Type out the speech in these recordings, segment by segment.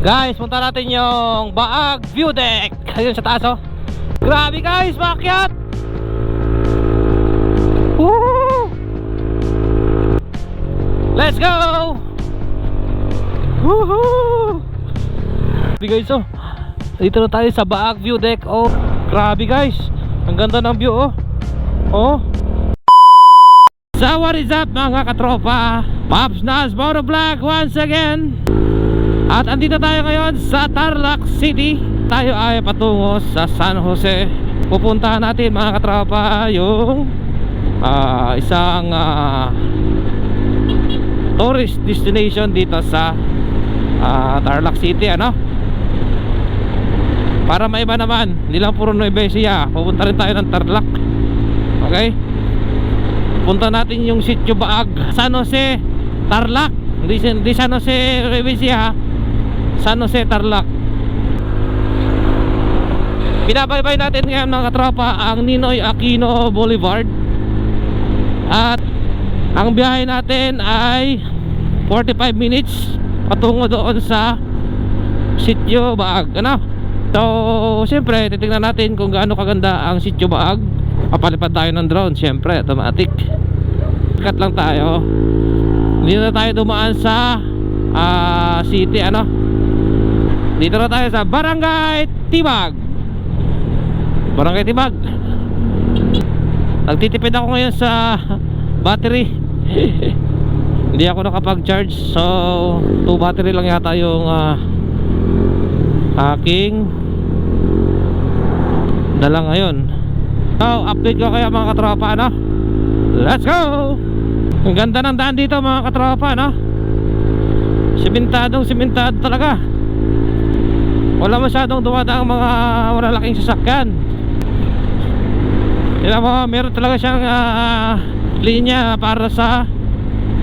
Guys, punta natin yung Baag View Deck. Ayun sa taas oh. Grabe guys, maakyat. Woo! Let's go! Woohoo! Grabe guys oh. Dito na tayo sa Baag View Deck. Oh, grabe guys. Ang ganda ng view oh. Oh. So what is up mga katropa? Pops Nas Motovlog once again. At andito tayo ngayon sa Tarlac City. Tayo ay patungo sa San Jose. Pupuntahan natin mga katropa yung isang tourist destination dito sa Tarlac City, ano? Para maiba naman, hindi lang puro Nueva Ecija. Pupunta rin tayo ng Tarlac. Okay? Punta natin yung Sitio Baag, San Jose, Tarlac. Hindi San Jose, Nueva Ecija, San Jose, Tarlac. Binabaybay natin ngayon mga katropa ang Ninoy Aquino Boulevard. At ang biyahe natin ay 45 minutes patungo doon sa Sitio Baag, ano? So, siyempre, titignan natin kung gaano kaganda ang Sitio Baag. Papalipad tayo ng drone, siyempre, automatic. Cut lang tayo. Dito na tayo dumaan sa city, ano? Dito na tayo sa Barangay Tibag. Barangay Tibag. Nagtitipid ako ngayon sa battery. Hindi ako nakapag-charge. So 2 battery lang yata yung aking dala ngayon. So update ko kaya mga katropa, ano? Let's go! Ang ganda ng daan dito mga katropa, no? Simentado talaga. Wala masyadong dumadaang mga malalaking sasakyan. Tignan mo, meron talaga siyang linya para sa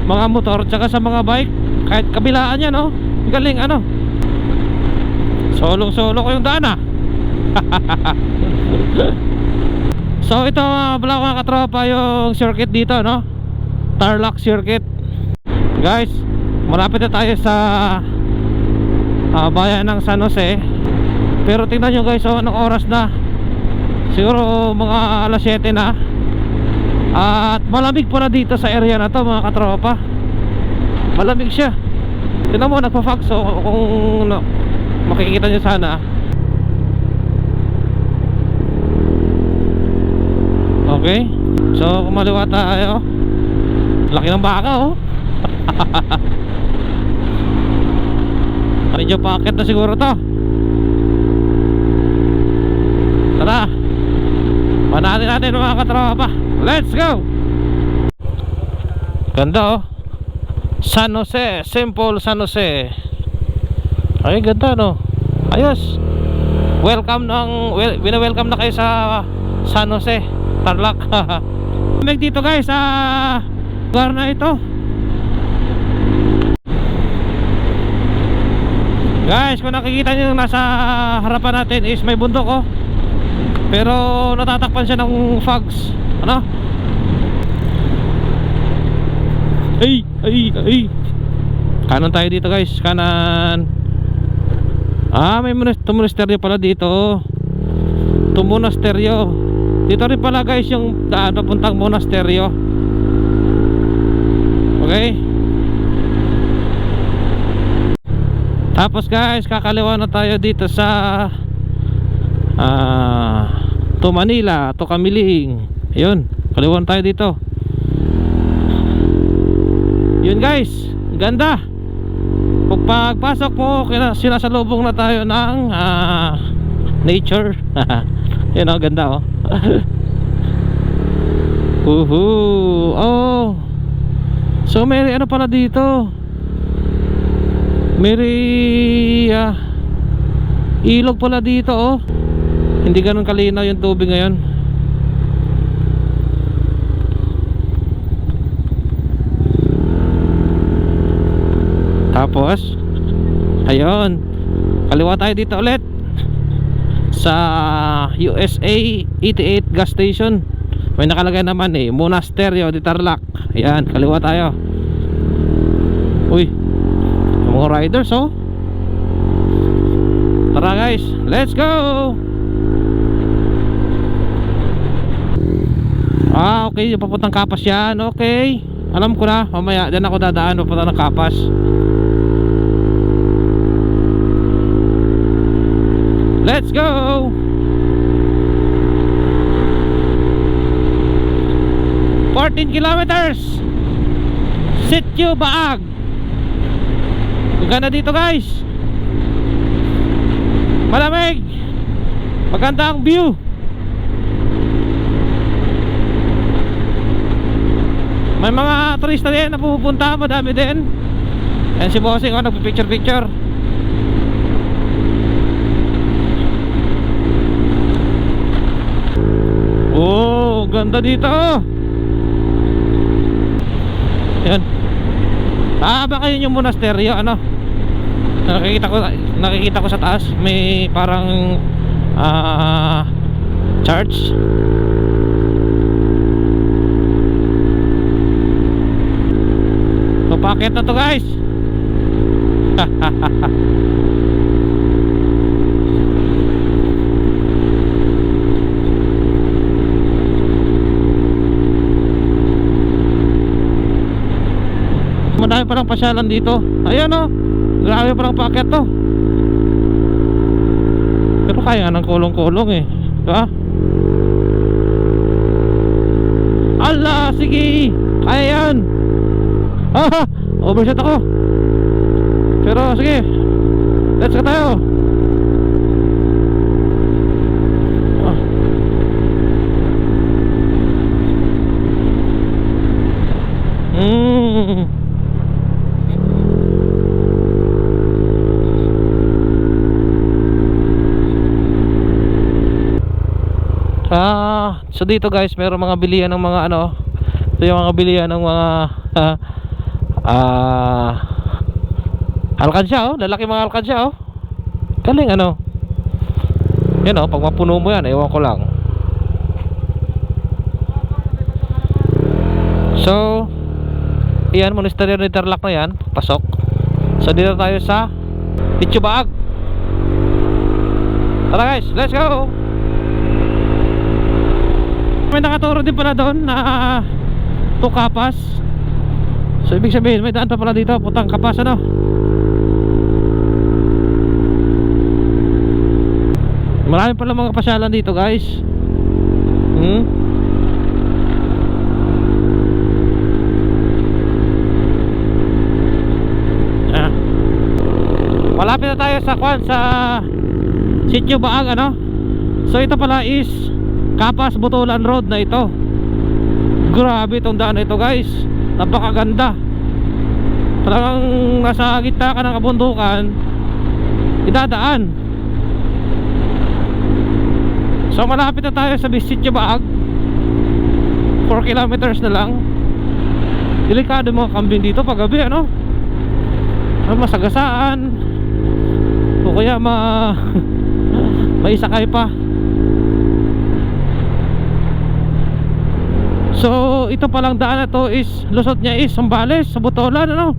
mga motor tsaka sa mga bike. Kahit kabilaan yan, no? Galing, ano? Solong-solo ko yung daan, ah. So ito mga katropa yung circuit dito, no? Tarlac Circuit. Guys, malapit na tayo sa bayan ng San Jose. Pero tingnan nyo guys, anong oras na. Siguro mga alas 7 na. At malamig pa na dito sa area na to mga katropa. Malamig siya. Tingnan mo, nagpa-fog. So kung makikita nyo sana. Okay. So kumaliwa tayo. Laki ng baka oh. Medyo packet na siguro to. Tara, panatin natin mga katropa. Let's go. Ganda oh. San Jose, simple San Jose. Ay ganda no. Ayos. Welcome welcome na kayo sa San Jose, Tarlac. Meg dito guys sa lugar na ito. Guys, kung nakikita nyo nasa harapan natin is may bundok oh. Pero natatakpan siya ng fogs. Ano? Ay. Kanan tayo dito guys, kanan. May monasteryo pala dito. Monasteryo. Dito rin pala guys yung daan papuntang monasteryo. Okay. Tapos guys, kakaliwa na tayo dito sa to Manila, to Kamiling. Ayun, kaliwan tayo dito. Yun guys, ganda. Pagpasok mo, sinasalubong na tayo ng nature. Yun oh, ganda oh. Oh. So may ano pala dito. May ilog pala dito oh. Hindi ganun kalinaw yung tubig ngayon. Tapos ayun, kaliwa tayo dito ulit sa USA 88 gas station. May nakalagay naman Monasteryo de Tarlac. Ayan, kaliwa tayo. Uy, mga riders oh. Tara guys, let's go. Okay, yung papuntang Kapas yan. Okay, alam ko na, mamaya dyan ako dadaan papunta ng Kapas. Let's go. 14 kilometers Sitio Baag. Ang ganda dito guys, malamig, maganda ang view. May mga turista din na pupunta, madami din. Ayan si Bossing, oh, nagpipicture-picture. Oh, ganda dito. Ayan. Baka yun yung monasteryo, ano? Nakikita ko sa taas, may parang church. So packet na to guys. Madami palang pasyalan dito. Ayan o, grabe palang packet to. Pero kaya ng kulong-kulong eh, diba? Ala, sige, kaya yan. Overshot ako. Pero sige, let's go tayo. So dito guys, mayroong mga bilihan ng mga ano. Ito yung mga bilihan ng mga alkansya, oh, lalaki mga alkansya, oh. Galing ano. Yan oh, pag mapuno mo yan, ewan ko lang. So yan, monasteryo ni Tarlac na yan, pasok. So dito tayo sa Sitio Baag. Tara guys, let's go. May nakaturo din pala doon na to Kapas. So ibig sabihin may daan pa pala dito, putang Kapas, ano. Marami pala mga pasyalan dito guys. Malapit na tayo sa sa Sitio Baag, ano. So ito pala is Kapas Butulan Road na ito. Grabe itong daan na ito guys, napakaganda. Talagang nasa gitna ka ng kabundukan, idadaan. So malapit na tayo sa Sitio Baag. 4 kilometers na lang. Delikado mga kambing dito pag gabi, ano. Masagasaan o kaya may sakay pa. So ito palang daan na to is lusot niya is Sambales sa Butulan, ano.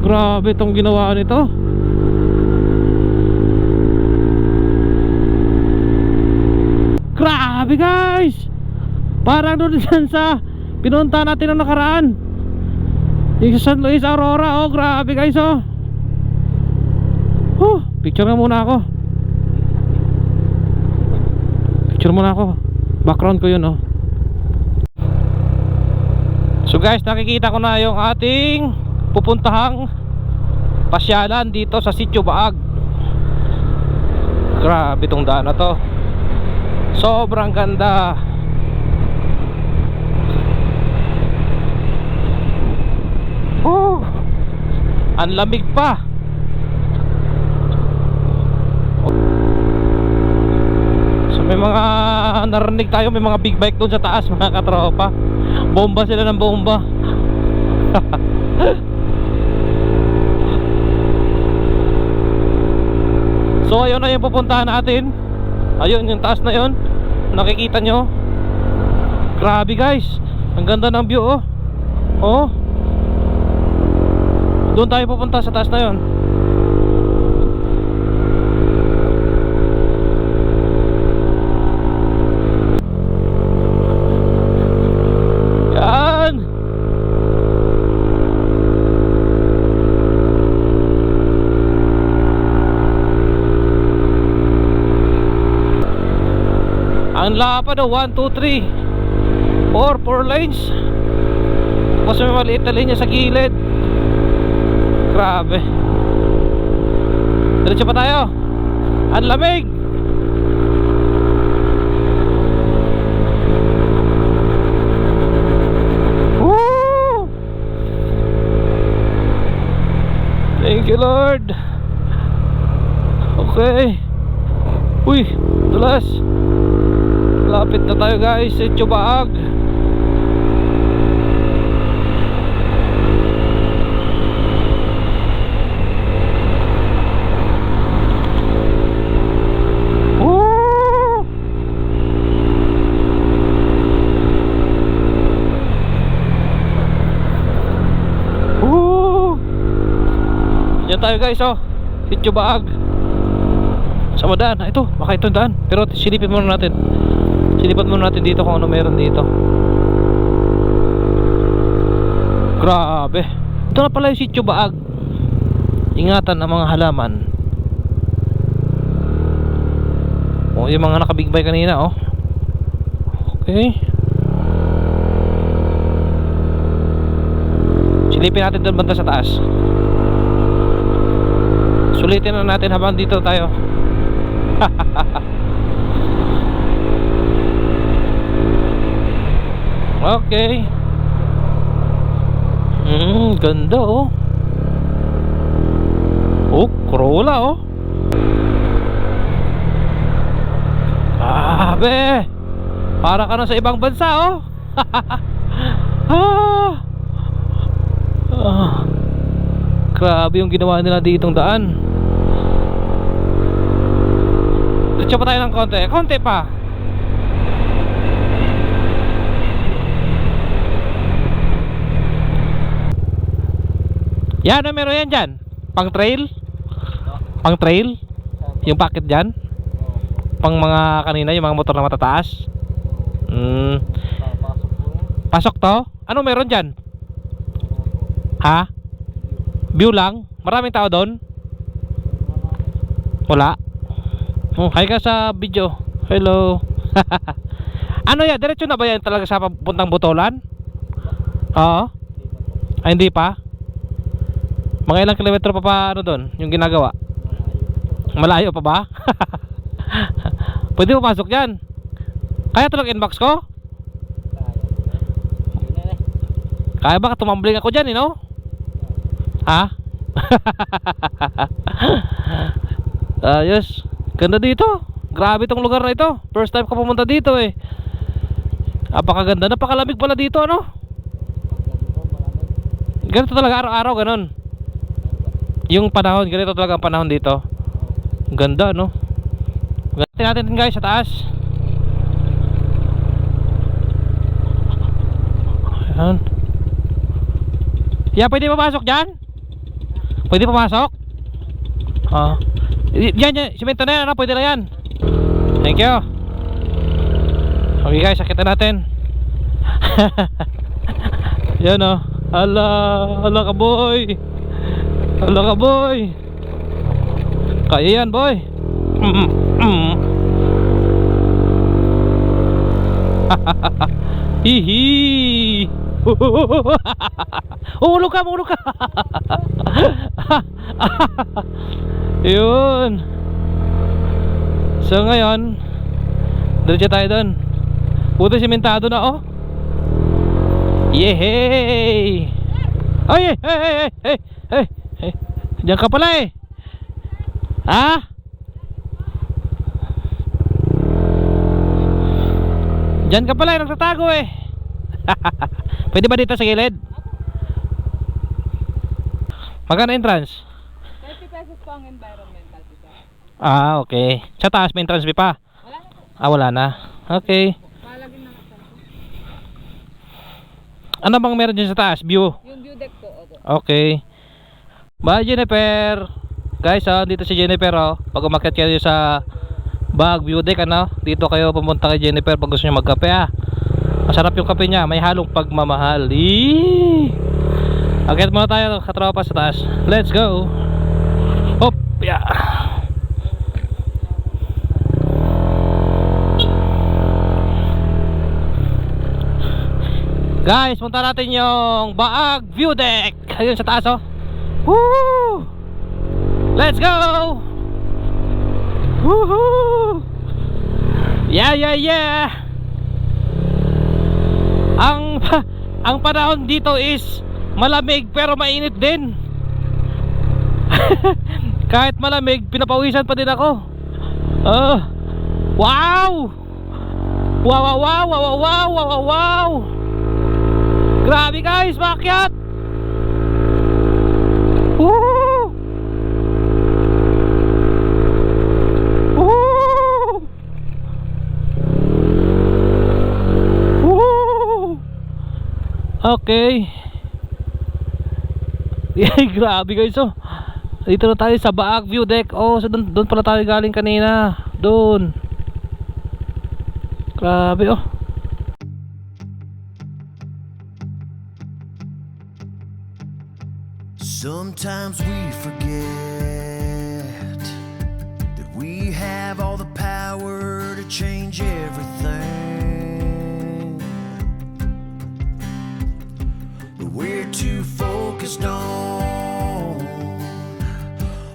Grabe itong ginawa nito. Grabe guys, parang doon sa pinunta natin ng nakaraan, yung San Luis Aurora. Oh grabe guys, oh. Picture nga muna ako. Picture muna ako. Background ko yun, oh. So guys, nakikita ko na yung ating pupuntahang pasyalan dito sa Sitio Baag. Grabe itong daan na to, sobrang ganda. Ang lamig pa. So may mga narinig tayo, may mga big bike doon sa taas mga katropa. Bomba sila ng bomba. So ayun na yung pupuntahan natin. Ayun yung taas na yun, nakikita nyo. Grabe guys, ang ganda ng view, oh. Oh, doon tayo pupunta sa taas na yun. Ang lapad oh, 1, 2, 3 4 lanes. Tapos may maliit na linya sa gilid. Grabe. Diretso pa tayo. Ang lamig. Woo! Thank you Lord. Okay. Uy, dulas. Lapit na tayo guys sa Chubaag. Yan tayo guys oh, Sitio Baag. Sama daan, ito, baka ito daan. Pero silipin muna natin. Silipan muna natin dito kung ano meron dito. Grabe. Ito na pala yung Sitio Baag. Ingatan ang mga halaman. Oh, yung mga nakabigbay kanina oh. Okay. Silipin natin doon banda sa taas. Sulitin na natin habang dito tayo. Okay. Ganda oh. Oh, Corolla oh. Grabe. Para ka na sa ibang bansa oh. Grabe yung ginawa nila ditong daan. Diretso pa tayo ng konti. Konti pa. Yan, ano meron yan dyan? Pang trail? Pang trail? Yung packet dyan? Pang mga kanina, yung mga motor na matataas? Pasok to? Ano meron dyan? Ha? View lang? Maraming tao doon? Wala? Oh, hi ka sa video. Hello. Ano yan? Diretso na ba yan talaga sa puntang Botolan? Oo. Ay, hindi pa? Mga ilang kilometro pa ano doon? Yung ginagawa? Malayo pa ba? Pwede pumasok yan. Kaya tulog inbox ko? Kaya ba tumambling ako dyan, you know? Ha? Ayos. Ganda dito. Grabe tong lugar na ito. First time ko pumunta dito eh. Napakaganda. Napakalamig pala dito ano. Ganito talaga araw-araw ganon. Yung panahon, ganito talaga ang panahon dito. Ganda no. Ganito natin guys sa taas. Ayan. Yeah, pwede papasok dyan? Pwede pumasok? Yan, simento na yan, ano? Pwede na yan. Thank you. Okay guys, sakitan natin. Yan o. Hala ka boy. Hala ka boy. Kaya yan boy. Hihi. Ulog ka. Yun. So ngayon diretso tayo doon. Puto simentado na oh. Yehey. Ay, hey. Diyan ka pala eh. Ha? Diyan ka pala eh, nagtatago eh. Pwede ba dito sa gilid? Magkano entrance? 30 pesos po ang environmental dito. Ah, okay. Sa taas may entrance fee pa? Wala na po. Ah, wala na. Okay. Malagin na ka. Ano bang meron dyan sa taas? View? Yung view deck po. Opo. Okay. Bye Jennifer. Guys, dito si Jennifer oh. Pag umakyat kayo sa Baag View Deck ano, dito kayo pumunta kay Jennifer pag gusto niyo magkape ah. Masarap yung kape niya, may halong pagmamahal. Akyat muna tayo katropa sa taas. Let's go. Hop, yeah. Guys, punta natin yung Baag View Deck. Ayun sa taas, oh. Woo! Let's go! Woohoo! Yeah, yeah, yeah! Ang panahon dito is malamig pero mainit din. Kahit malamig, pinapawisan pa din ako. Wow! Wow, wow, wow, wow, wow, wow, wow! Grabe guys, maakyat! Woo! Woo! Woo! Okay. Yay, grabe guys, oh. Dito na tayo sa Baag View Deck. Oh, so doon pala tayo galing kanina. Doon. Grabe, oh. Sometimes we forget that we have all the power to change everything, but we're too focused on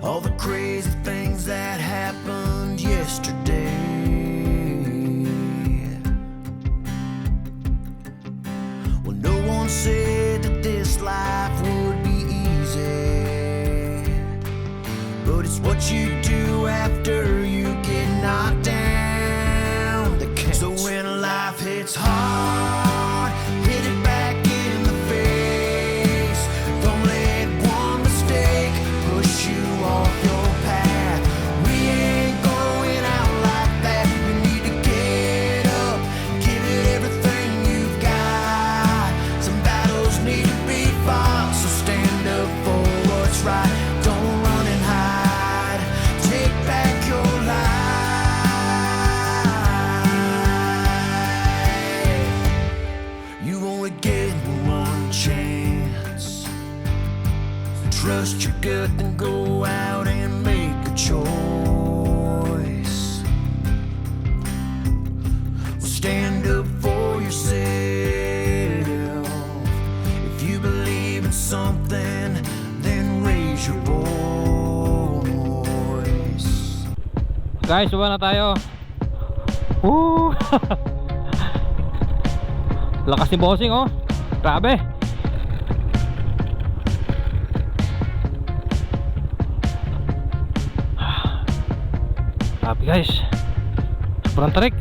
all the crazy things that happened yesterday. Well, no one said that this life would be easy, but it's what you do after you get knocked down that counts. So when life hits hard, hit it back in the face. Don't let one mistake push you off your path. We ain't going out like that. You need to get up, give it everything you've got. Some battles need to be fought, so stand up for what's right. Don't run and hide. Take back your life. You only get one chance. Trust your gut and go out and make a choice. Stand up for yourself. If you believe in something, then raise your voice. Guys, baba na tayo. Woo! Lakas ni bossing, oh. Grabe. Grabe guys. Sobrang tarik.